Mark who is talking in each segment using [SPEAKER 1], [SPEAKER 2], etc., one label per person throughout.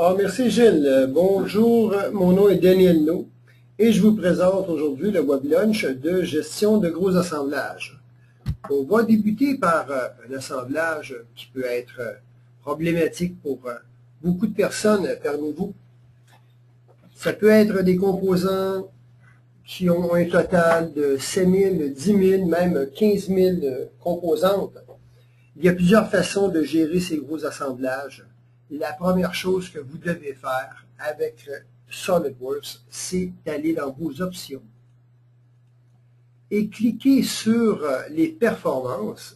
[SPEAKER 1] Ah, merci Gilles. Bonjour, mon nom est Daniel No et je vous présente aujourd'hui le web lunch de gestion de gros assemblages. On va débuter par un assemblage qui peut être problématique pour beaucoup de personnes parmi vous. Ça peut être des composants qui ont un total de 7 000, 10 000, même 15 000 composantes. Il y a plusieurs façons de gérer ces gros assemblages. La première chose que vous devez faire avec SolidWorks, c'est d'aller dans vos options et cliquer sur les performances.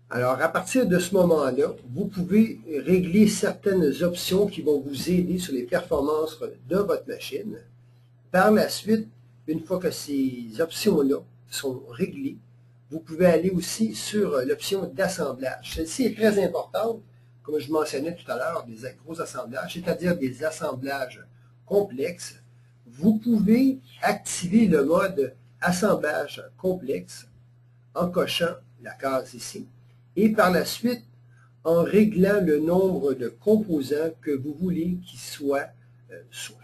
[SPEAKER 1] Alors, à partir de ce moment-là, vous pouvez régler certaines options qui vont vous aider sur les performances de votre machine. Par la suite, une fois que ces options-là sont réglées, vous pouvez aller aussi sur l'option d'assemblage. Celle-ci est très importante, comme je mentionnais tout à l'heure, des gros assemblages, c'est-à-dire des assemblages complexes. Vous pouvez activer le mode assemblage complexe en cochant la case ici et par la suite en réglant le nombre de composants que vous voulez qu'ils soient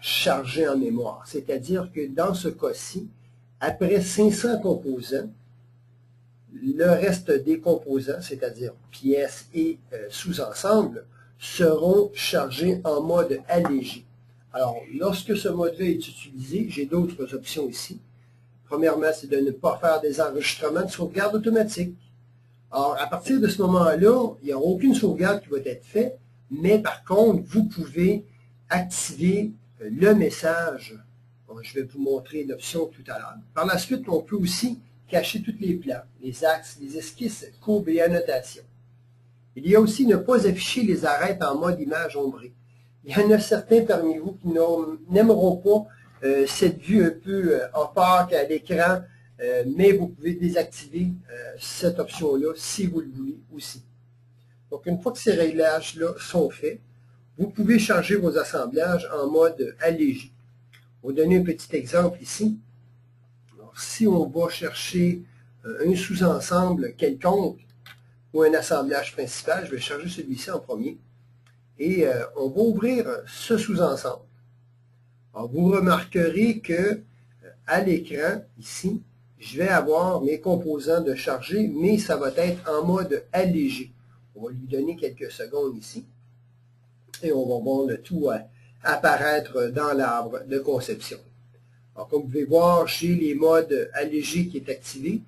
[SPEAKER 1] chargés en mémoire. C'est-à-dire que dans ce cas-ci, après 500 composants, le reste des composants, c'est-à-dire pièces et sous-ensembles, seront chargés en mode allégé. Alors, lorsque ce mode-là est utilisé, j'ai d'autres options ici. Premièrement, c'est de ne pas faire des enregistrements de sauvegarde automatique. Alors, à partir de ce moment-là, il n'y aura aucune sauvegarde qui va être faite, mais par contre, vous pouvez activer le message. Bon, je vais vous montrer l'option tout à l'heure. Par la suite, on peut aussi cacher tous les plans, les axes, les esquisses, courbes et annotations. Il y a aussi ne pas afficher les arêtes en mode image ombrée. Il y en a certains parmi vous qui n'aimeront pas cette vue un peu opaque à l'écran, mais vous pouvez désactiver cette option-là si vous le voulez aussi. Donc, une fois que ces réglages-là sont faits, vous pouvez changer vos assemblages en mode allégé. On va donner un petit exemple ici. Alors, si on va chercher un sous-ensemble quelconque ou un assemblage principal, je vais charger celui-ci en premier. Et on va ouvrir ce sous-ensemble. Alors, vous remarquerez que à l'écran, ici, je vais avoir mes composants de charger, mais ça va être en mode allégé. On va lui donner quelques secondes ici. Et on va voir le tout apparaître dans l'arbre de conception. Alors, comme vous pouvez voir, j'ai les modes allégés qui est activé.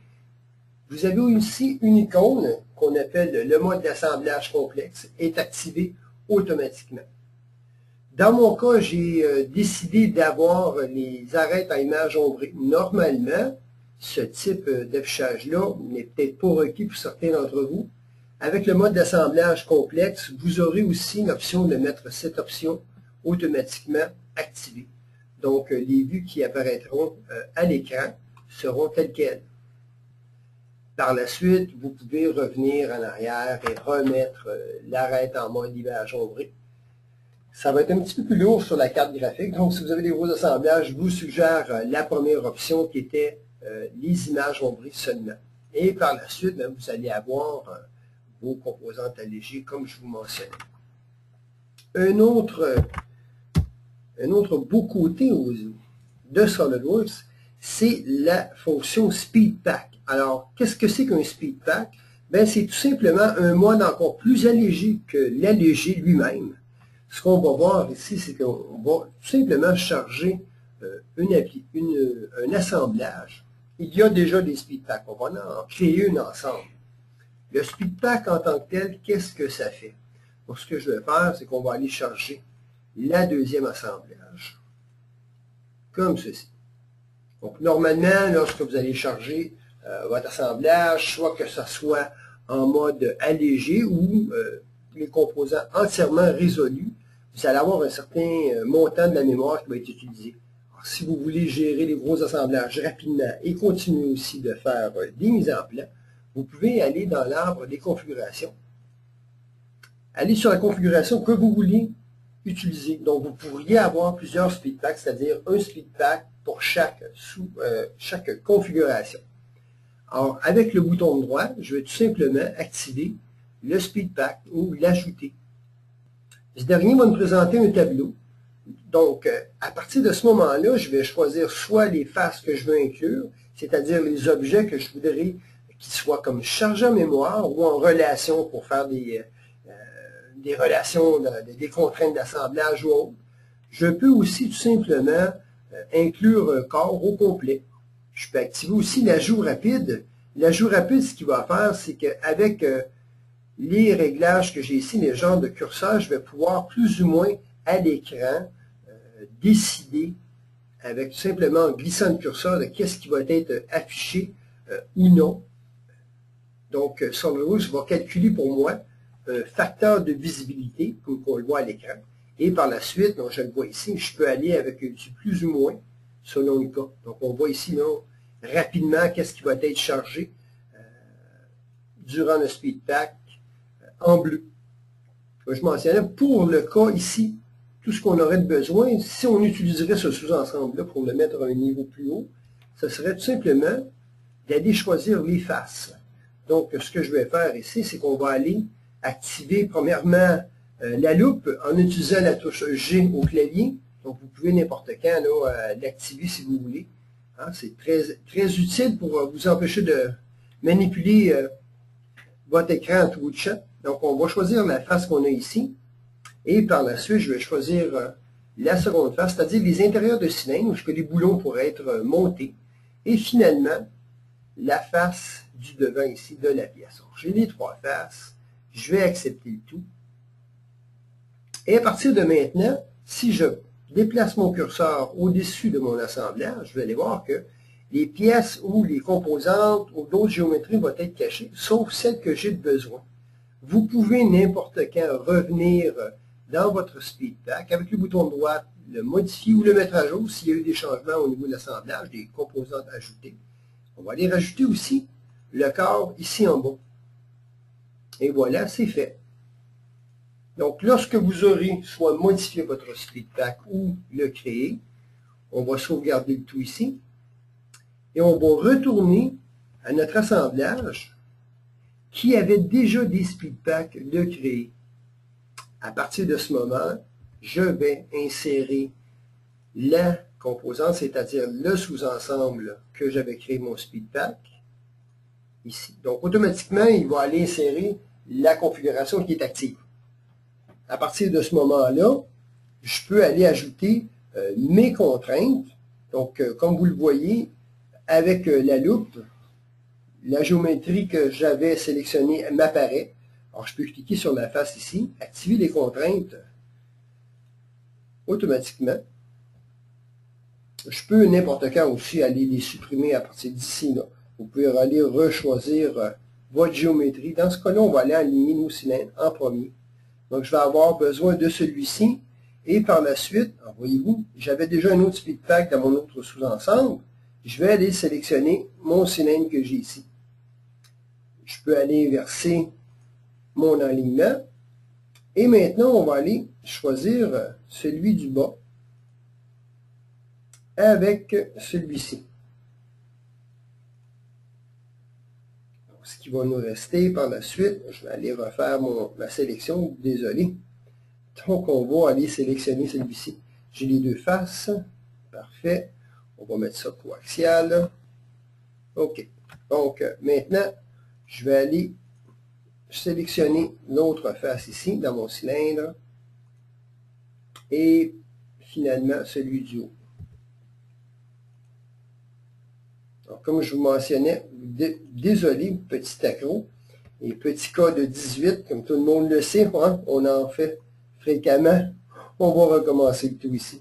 [SPEAKER 1] Vous avez aussi une icône qu'on appelle le mode d'assemblage complexe est activé automatiquement. Dans mon cas, j'ai décidé d'avoir les arêtes à image ombrée. Normalement, ce type d'affichage-là n'est peut-être pas requis pour certains d'entre vous. Avec le mode d'assemblage complexe, vous aurez aussi l'option de mettre cette option automatiquement activée. Donc, les vues qui apparaîtront à l'écran seront telles quelles. Par la suite, vous pouvez revenir en arrière et remettre l'arête en mode image ombrée. Ça va être un petit peu plus lourd sur la carte graphique. Donc, si vous avez des gros assemblages, je vous suggère la première option qui était les images ombrées seulement. Et par la suite, bien, vous allez avoir vos composantes allégées comme je vous mentionnais. Un autre beau côté de SolidWorks, c'est la fonction SpeedPack. Alors, qu'est-ce que c'est qu'un SpeedPack? Ben, c'est tout simplement un mode encore plus allégé que l'allégé lui-même. Ce qu'on va voir ici, c'est qu'on va tout simplement charger un assemblage. Il y a déjà des SpeedPacks. On va en créer une ensemble. Le SpeedPack en tant que tel, qu'est-ce que ça fait? Donc, ce que je vais faire, c'est qu'on va aller charger la deuxième assemblage, comme ceci. Donc, normalement, lorsque vous allez charger votre assemblage, soit que ce soit en mode allégé ou les composants entièrement résolus, vous allez avoir un certain montant de la mémoire qui va être utilisé. Alors, si vous voulez gérer les gros assemblages rapidement et continuer aussi de faire des mises en plan, vous pouvez aller dans l'arbre des configurations. Allez sur la configuration que vous voulez utiliser. Donc, vous pourriez avoir plusieurs speed packs, c'est-à-dire un speed pack pour chaque configuration. Alors, avec le bouton droit, je vais tout simplement activer le speed pack ou l'ajouter. Ce dernier va me présenter un tableau. Donc, à partir de ce moment-là, je vais choisir soit les faces que je veux inclure, c'est-à-dire les objets que je voudrais qu'ils soient comme chargés en mémoire ou en relation pour faire des relations, des contraintes d'assemblage ou autre. Je peux aussi tout simplement inclure un corps au complet. Je peux activer aussi l'ajout rapide. L'ajout rapide, ce qu'il va faire, c'est qu'avec les réglages que j'ai ici, les genres de curseur, je vais pouvoir plus ou moins à l'écran décider avec simplement en glissant le curseur de qu'est-ce qui va être affiché ou non. Donc, SolidWorks va calculer pour moi un facteur de visibilité, comme on le voit à l'écran. Et par la suite, donc, je le vois ici, je peux aller avec du plus ou moins selon le cas. Donc, on voit ici non, rapidement qu'est-ce qui va être chargé durant le speed pack en bleu. Je mentionnais, pour le cas ici, tout ce qu'on aurait de besoin, si on utiliserait ce sous-ensemble-là pour le mettre à un niveau plus haut, ce serait tout simplement d'aller choisir les faces. Donc, ce que je vais faire ici, c'est qu'on va aller activer premièrement la loupe en utilisant la touche G au clavier. Donc, vous pouvez n'importe quand l'activer si vous voulez. Hein, c'est très utile pour vous empêcher de manipuler votre écran en twitchant. Donc, on va choisir la face qu'on a ici. Et par la suite, je vais choisir la seconde face, c'est-à-dire les intérieurs de cylindre, où les boulons pourraient être montés. Et finalement, la face du devant ici de la pièce. J'ai les trois faces. Je vais accepter le tout. Et à partir de maintenant, si je déplace mon curseur au-dessus de mon assemblage, je vais aller voir que les pièces ou les composantes ou d'autres géométries vont être cachées, sauf celles que j'ai besoin. Vous pouvez n'importe quand revenir dans votre speed pack avec le bouton droit, le modifier ou le mettre à jour s'il y a eu des changements au niveau de l'assemblage, des composantes ajoutées. On va aller rajouter aussi le corps ici en bas. Et voilà, c'est fait. Donc, lorsque vous aurez soit modifié votre speed pack ou le créer, on va sauvegarder le tout ici. Et on va retourner à notre assemblage qui avait déjà des speed packs de créer. À partir de ce moment, je vais insérer la composante, c'est-à-dire le sous-ensemble que j'avais créé mon speed pack, ici. Donc, automatiquement, il va aller insérer la configuration qui est active. À partir de ce moment-là, je peux aller ajouter mes contraintes. Donc, comme vous le voyez, avec la loupe, la géométrie que j'avais sélectionnée m'apparaît. Alors, je peux cliquer sur la face ici, activer les contraintes automatiquement. Je peux n'importe quand aussi aller les supprimer à partir d'ici. Vous pouvez aller rechoisir votre géométrie. Dans ce cas-là, on va aller aligner nos cylindres en premier. Donc, je vais avoir besoin de celui-ci. Et par la suite, voyez-vous, j'avais déjà un autre speed pack dans mon autre sous-ensemble. Je vais aller sélectionner mon cylindre que j'ai ici. Je peux aller inverser mon alignement. Et maintenant, on va aller choisir celui du bas avec celui-ci. Ce qui va nous rester par la suite, je vais aller refaire ma sélection, désolé. Donc, on va aller sélectionner celui-ci. J'ai les deux faces. Parfait. On va mettre ça coaxial. OK. Donc, maintenant, je vais aller sélectionner l'autre face ici, dans mon cylindre. Et finalement, celui du haut. Donc, comme je vous mentionnais, désolé, petit accro, et petit cas de 18, comme tout le monde le sait, hein, on en fait fréquemment. On va recommencer le tout ici.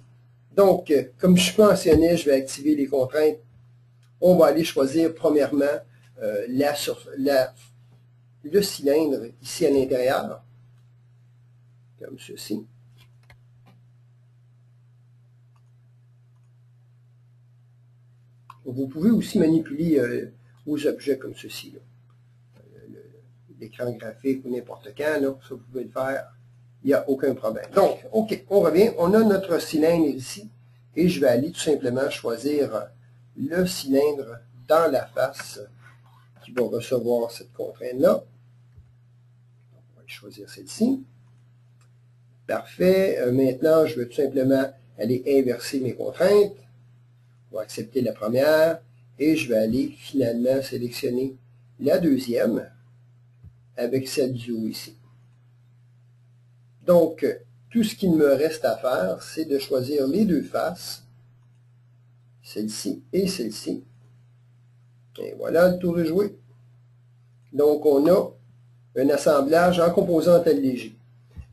[SPEAKER 1] Donc, comme je mentionnais, je vais activer les contraintes. On va aller choisir premièrement le cylindre ici à l'intérieur, comme ceci. Vous pouvez aussi manipuler vos objets comme ceci, l'écran graphique ou n'importe quand, là, ça vous pouvez le faire, il n'y a aucun problème. Donc, OK, on revient, on a notre cylindre ici, et je vais aller tout simplement choisir le cylindre dans la face qui va recevoir cette contrainte-là. On va choisir celle-ci. Parfait. Maintenant, je vais tout simplement aller inverser mes contraintes. On va accepter la première et je vais aller finalement sélectionner la deuxième avec celle du haut ici. Donc, tout ce qu'il me reste à faire, c'est de choisir les deux faces, celle-ci et celle-ci. Et voilà, le tour est joué. Donc, on a un assemblage en composants légers,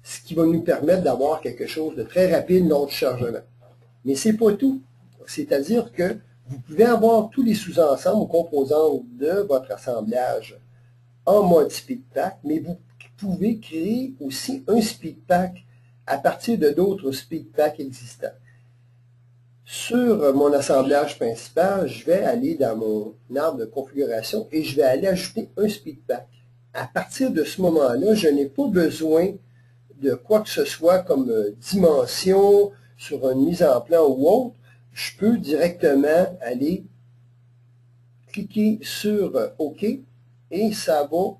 [SPEAKER 1] ce qui va nous permettre d'avoir quelque chose de très rapide lors du chargement. Mais ce n'est pas tout. C'est-à-dire que vous pouvez avoir tous les sous-ensembles ou composantes de votre assemblage en mode SpeedPack, mais vous pouvez créer aussi un SpeedPack à partir de d'autres SpeedPacks existants. Sur mon assemblage principal, je vais aller dans mon arbre de configuration et je vais aller ajouter un SpeedPack. À partir de ce moment-là, je n'ai pas besoin de quoi que ce soit comme dimension sur une mise en plan ou autre. Je peux directement aller cliquer sur OK et ça va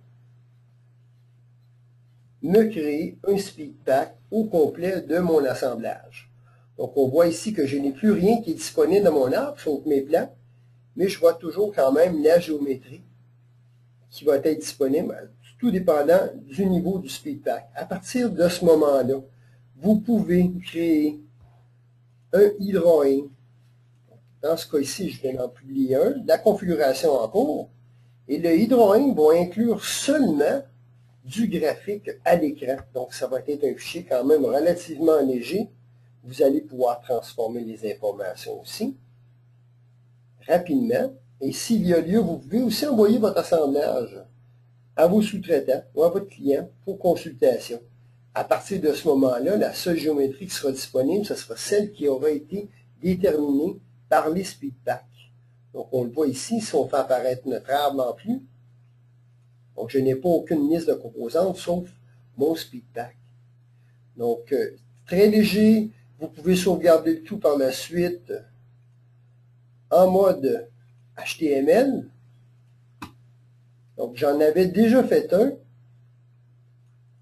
[SPEAKER 1] me créer un SpeedPack au complet de mon assemblage. Donc, on voit ici que je n'ai plus rien qui est disponible dans mon arbre, sauf mes plans, mais je vois toujours quand même la géométrie qui va être disponible, tout dépendant du niveau du SpeedPack. À partir de ce moment-là, vous pouvez créer un e-drawing. Dans ce cas ici, je viens d'en publier un, la configuration en cours, et le e-drawing va inclure seulement du graphique à l'écran. Donc, ça va être un fichier quand même relativement léger. Vous allez pouvoir transformer les informations aussi rapidement. Et s'il y a lieu, vous pouvez aussi envoyer votre assemblage à vos sous-traitants ou à votre client pour consultation. À partir de ce moment-là, la seule géométrie qui sera disponible, ce sera celle qui aura été déterminée par les SpeedPacks. Donc, on le voit ici, si on fait apparaître notre arbre en plus, donc je n'ai pas aucune liste de composantes sauf mon SpeedPack. Donc, très léger, vous pouvez sauvegarder le tout par la suite en mode HTML. Donc, j'en avais déjà fait un.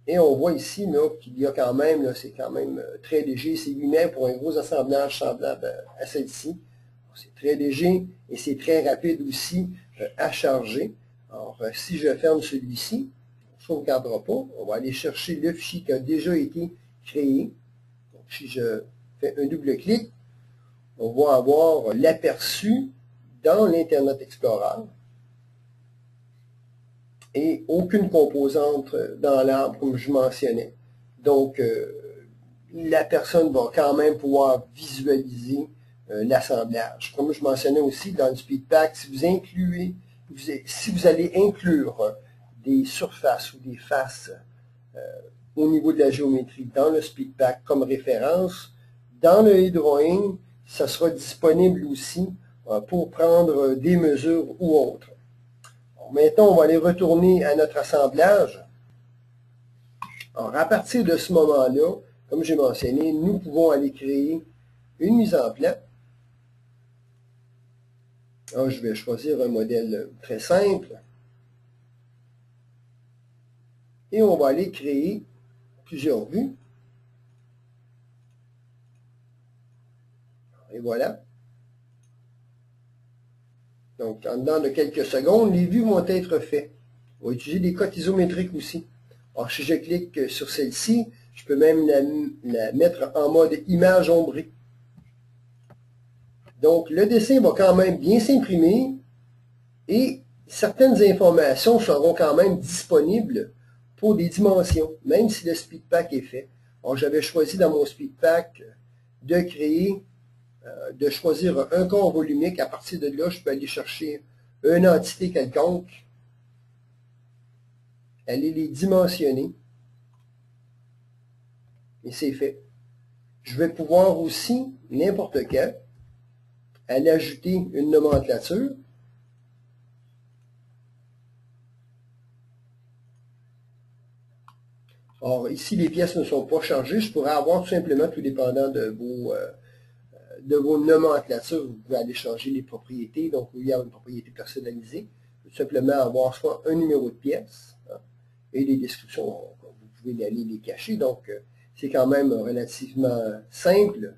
[SPEAKER 1] Et on voit ici qu'il y a quand même, c'est quand même très léger. C'est 8 mètres pour un gros assemblage semblable à celle-ci. C'est très léger et c'est très rapide aussi à charger. Alors, si je ferme celui-ci, on ne sauvegardera pas. On va aller chercher le fichier qui a déjà été créé. Donc, si je fais un double clic, on va avoir l'aperçu dans l'Internet Explorer et aucune composante dans l'arbre comme je mentionnais. Donc, la personne va quand même pouvoir visualiser l'assemblage. Comme je mentionnais aussi dans le SpeedPack, si vous allez inclure des surfaces ou des faces au niveau de la géométrie dans le SpeedPack comme référence, dans le e-drawing, ça sera disponible aussi pour prendre des mesures ou autres. Bon, maintenant, on va aller retourner à notre assemblage. Alors, à partir de ce moment-là, comme j'ai mentionné, nous pouvons aller créer une mise en plan. Alors, je vais choisir un modèle très simple. Et on va aller créer plusieurs vues. Et voilà. Donc, en dedans de quelques secondes, les vues vont être faites. On va utiliser des cotes isométriques aussi. Alors, si je clique sur celle-ci, je peux même la mettre en mode image ombrée. Donc, le dessin va quand même bien s'imprimer et certaines informations seront quand même disponibles pour des dimensions, même si le SpeedPack est fait. Alors, j'avais choisi dans mon SpeedPack de créer, de choisir un corps volumique. À partir de là, je peux aller chercher une entité quelconque, aller les dimensionner, et c'est fait. Je vais pouvoir aussi, n'importe quand, aller ajouter une nomenclature. Or, ici, les pièces ne sont pas chargées. Je pourrais avoir tout simplement, tout dépendant de vos nomenclatures, vous pouvez aller changer les propriétés. Donc, il y a une propriété personnalisée. Tout simplement avoir soit un numéro de pièce, hein, et les descriptions, vous pouvez aller les cacher. Donc, c'est quand même relativement simple.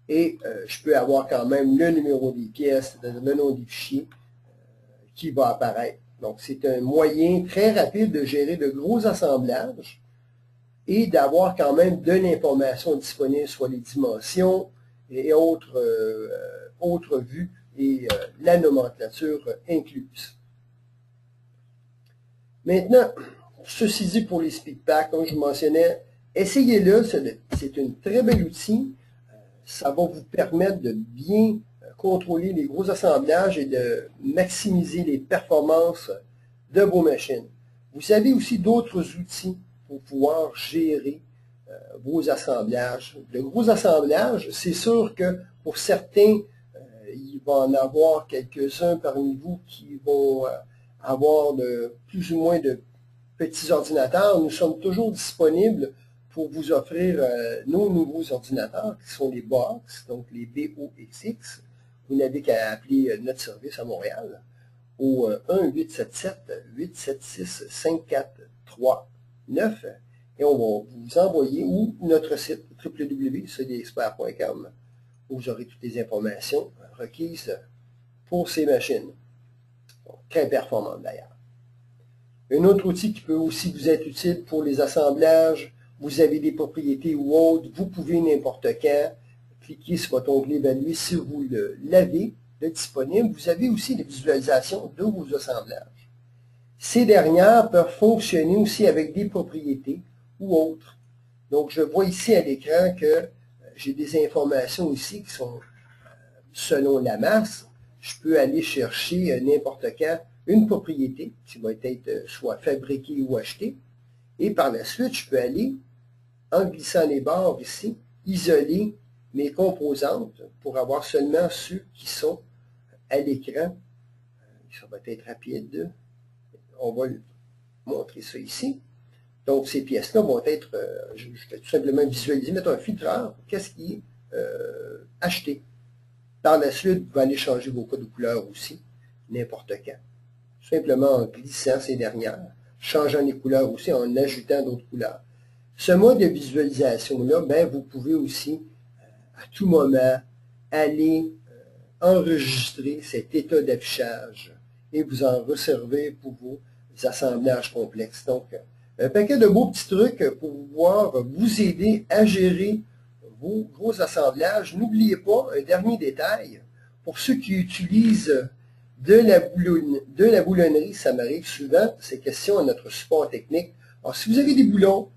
[SPEAKER 1] Et je peux avoir quand même le numéro des pièces, le nom des fichiers qui va apparaître. Donc, c'est un moyen très rapide de gérer de gros assemblages et d'avoir quand même de l'information disponible, soit les dimensions et autres vues et la nomenclature incluse. Maintenant, ceci dit pour les SpeedPack, comme je vous mentionnais, essayez-le, c'est un très bel outil. Ça va vous permettre de bien contrôler les gros assemblages et de maximiser les performances de vos machines. Vous avez aussi d'autres outils pour pouvoir gérer vos assemblages. De gros assemblages, c'est sûr que pour certains, il va en avoir quelques-uns parmi vous qui vont avoir plus ou moins de petits ordinateurs. Nous sommes toujours disponibles pour vous offrir nos nouveaux ordinateurs, qui sont les box, donc les BOXX. Vous n'avez qu'à appeler notre service à Montréal au 1-877-876-5439 et on va vous envoyer, ou notre site www.cdexpert.com où vous aurez toutes les informations requises pour ces machines. Donc, très performantes d'ailleurs. Un autre outil qui peut aussi vous être utile pour les assemblages, vous avez des propriétés ou autres, vous pouvez n'importe quand cliquer sur votre onglet évaluer si vous l'avez disponible. Vous avez aussi des visualisations de vos assemblages. Ces dernières peuvent fonctionner aussi avec des propriétés ou autres. Donc, je vois ici à l'écran que j'ai des informations ici qui sont selon la masse. Je peux aller chercher n'importe quand une propriété qui va être soit fabriquée ou achetée. Et par la suite, je peux aller, en glissant les barres ici, isoler mes composantes pour avoir seulement ceux qui sont à l'écran. Ça va être rapide. On va montrer ça ici. Donc, ces pièces-là vont être, je vais tout simplement visualiser, mettre un filtreur, qu'est-ce qui est acheté. Par la suite, vous pouvez aller changer vos codes de couleur aussi, n'importe quand. Tout simplement en glissant ces dernières, changeant les couleurs aussi, en ajoutant d'autres couleurs. Ce mode de visualisation-là, ben, vous pouvez aussi, à tout moment, aller enregistrer cet état d'affichage et vous en resservir pour vos assemblages complexes. Donc, un paquet de beaux petits trucs pour pouvoir vous aider à gérer vos gros assemblages. N'oubliez pas un dernier détail, pour ceux qui utilisent de la boulonnerie, ça m'arrive souvent, c'est question à notre support technique. Alors, si vous avez des boulons,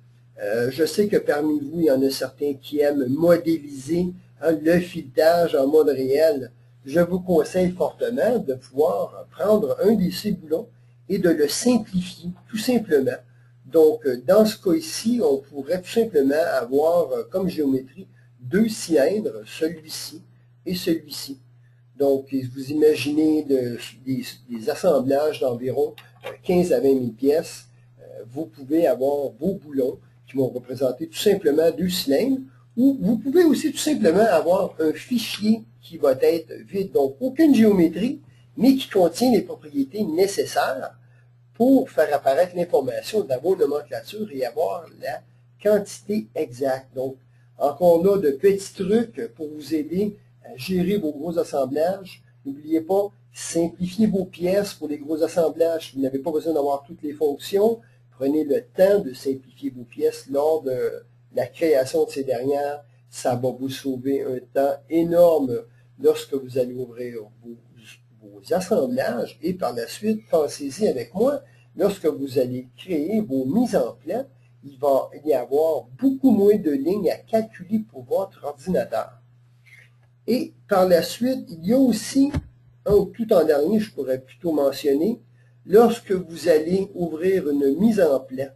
[SPEAKER 1] je sais que parmi vous, il y en a certains qui aiment modéliser le filetage en mode réel. Je vous conseille fortement de pouvoir prendre un de ces boulons et de le simplifier, tout simplement. Donc, dans ce cas ici, on pourrait tout simplement avoir comme géométrie deux cylindres, celui-ci et celui-ci. Donc, vous imaginez des assemblages d'environ 15 à 20 000 pièces. Vous pouvez avoir vos boulons qui vont représenter tout simplement deux cylindres, ou vous pouvez aussi tout simplement avoir un fichier qui va être vide, donc aucune géométrie, mais qui contient les propriétés nécessaires pour faire apparaître l'information de la nomenclature et avoir la quantité exacte. Donc, encore là, de petits trucs pour vous aider à gérer vos gros assemblages. N'oubliez pas, simplifiez vos pièces pour les gros assemblages. Vous n'avez pas besoin d'avoir toutes les fonctions. Prenez le temps de simplifier vos pièces lors de la création de ces dernières. Ça va vous sauver un temps énorme lorsque vous allez ouvrir vos assemblages. Et par la suite, pensez-y avec moi, lorsque vous allez créer vos mises en place, il va y avoir beaucoup moins de lignes à calculer pour votre ordinateur. Et par la suite, il y a aussi, tout en dernier, je pourrais plutôt mentionner, lorsque vous allez ouvrir une mise en plan.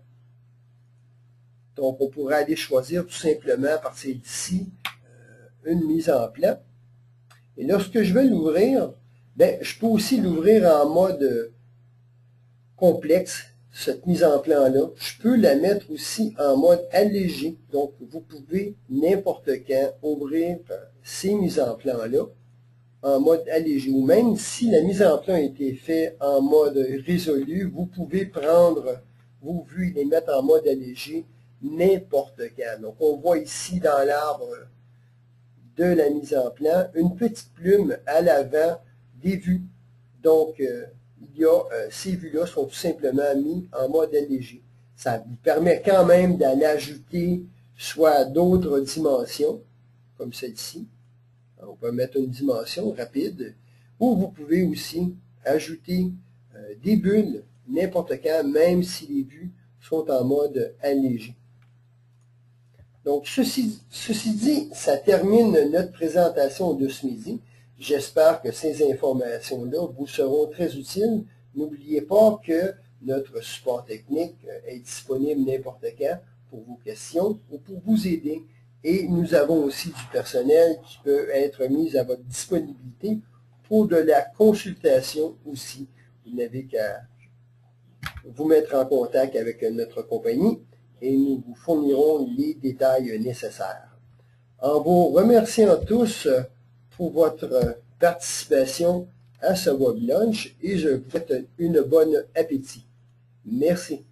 [SPEAKER 1] Donc, on pourrait aller choisir tout simplement à partir d'ici une mise en plan. Et lorsque je vais l'ouvrir, ben, je peux aussi l'ouvrir en mode complexe, cette mise en plan-là. Je peux la mettre aussi en mode allégé. Donc, vous pouvez n'importe quand ouvrir ces mises en plan-là en mode allégé. Ou même si la mise en plan a été faite en mode résolu, vous pouvez prendre vos vues et les mettre en mode allégé n'importe quand. Donc, on voit ici dans l'arbre de la mise en plan une petite plume à l'avant des vues. Donc, ces vues-là sont tout simplement mis en mode allégé. Ça vous permet quand même d'aller ajouter soit d'autres dimensions, comme celle-ci. On peut mettre une dimension rapide, ou vous pouvez aussi ajouter des bulles n'importe quand, même si les vues sont en mode allégé. Donc, ceci dit, ça termine notre présentation de ce midi. J'espère que ces informations-là vous seront très utiles. N'oubliez pas que notre support technique est disponible n'importe quand pour vos questions ou pour vous aider. Et nous avons aussi du personnel qui peut être mis à votre disponibilité pour de la consultation aussi. Vous n'avez qu'à vous mettre en contact avec notre compagnie et nous vous fournirons les détails nécessaires. En vous remerciant tous pour votre participation à ce web lunch et je vous souhaite une bonne appétit. Merci.